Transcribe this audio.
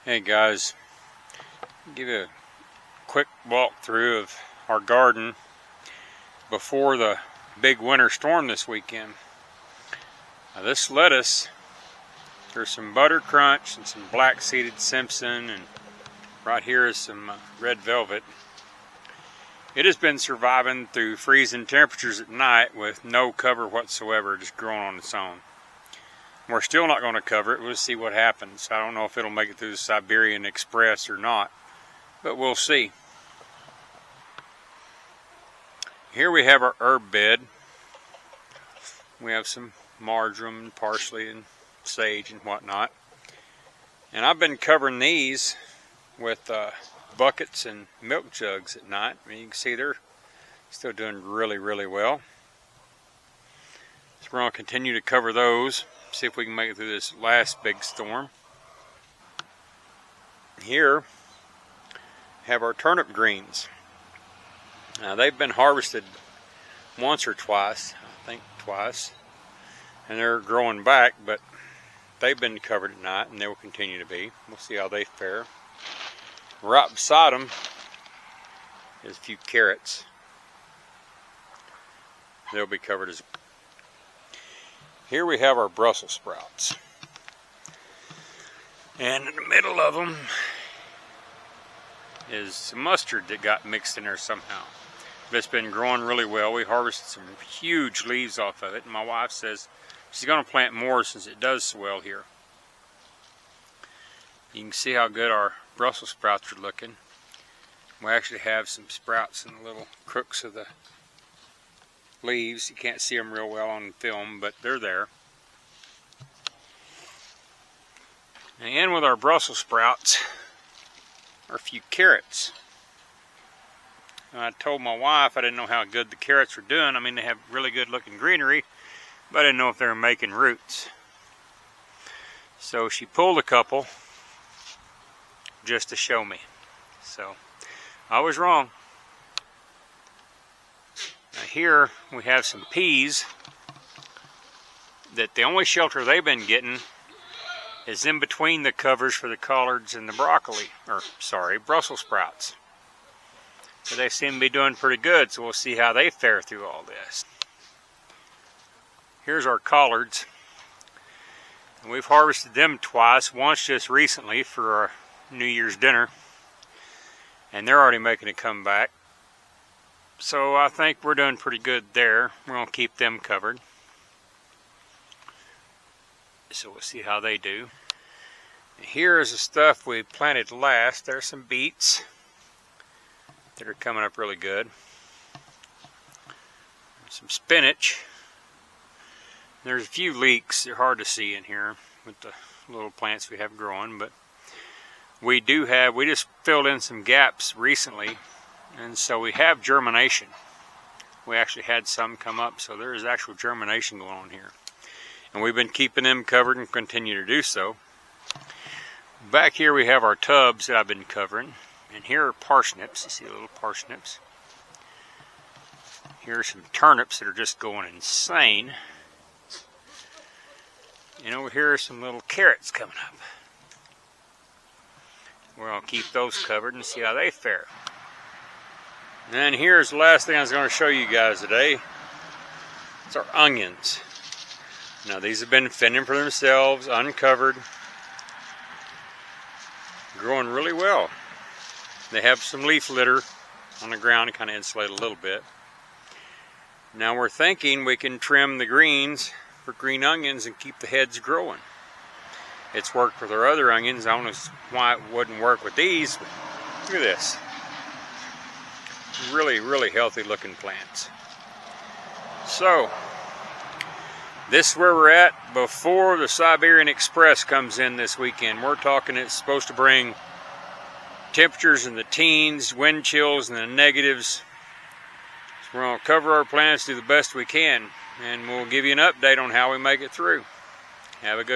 Hey guys, give you a quick walkthrough of our garden before the big winter storm this weekend. Now this lettuce, there's some butter crunch and some black seeded Simpson, and right here is some red velvet. It has been surviving through freezing temperatures at night with no cover whatsoever, just growing on its own. We're still not going to cover it. We'll see what happens. I don't know if it'll make it through the Siberian Express or not, but we'll see. Here we have our herb bed. We have some marjoram and parsley and sage and whatnot. And I've been covering these with buckets and milk jugs at night. I mean, you can see they're still doing really, really well. So we're going to continue to cover those. See if we can make it through this last big storm. Here we have our turnip greens. Now they've been harvested once or twice, I think twice, and they're growing back, but they've been covered at night and they will continue to be. We'll see how they fare. Right beside them is a few carrots. They'll be covered as well. Here we have our Brussels sprouts. And in the middle of them is some mustard that got mixed in there somehow. But it's been growing really well. We harvested some huge leaves off of it, and my wife says she's going to plant more since it does so well here. You can see how good our Brussels sprouts are looking. We actually have some sprouts in the little crooks of the leaves. You can't see them real well on film, but they're there. And with our Brussels sprouts are a few carrots. And I told my wife I didn't know how good the carrots were doing. I mean, they have really good looking greenery, but I didn't know if they were making roots. So she pulled a couple just to show me. So I was wrong. Now here we have some peas that the only shelter they've been getting is in between the covers for the collards and the broccoli, or sorry, Brussels sprouts. But they seem to be doing pretty good, so we'll see how they fare through all this. Here's our collards. And we've harvested them twice, once just recently for our New Year's dinner. And they're already making a comeback. So I think we're doing pretty good there. We're going to keep them covered. So we'll see how they do. Here is the stuff we planted last. There's some beets that are coming up really good. Some spinach. There's a few leeks. They're hard to see in here with the little plants we have growing, but we just filled in some gaps recently, and so we have germination. We actually had some come up, so there is actual germination going on here. And we've been keeping them covered and continue to do so. Back here we have our tubs that I've been covering. And here are parsnips. You see little parsnips. Here are some turnips that are just going insane. And over here are some little carrots coming up. We're going to keep those covered and see how they fare. And here's the last thing I was going to show you guys today. It's our onions. Now these have been fending for themselves, uncovered, growing really well. They have some leaf litter on the ground to kind of insulate a little bit. Now we're thinking we can trim the greens for green onions and keep the heads growing. It's worked with our other onions. I don't know why it wouldn't work with these, but look at this. Really, really healthy looking plants. So this is where we're at before the Siberian Express comes in this weekend. We're talking it's supposed to bring temperatures in the teens, wind chills in the negatives. So we're going to cover our plants, do the best we can, and we'll give you an update on how we make it through. Have a good one.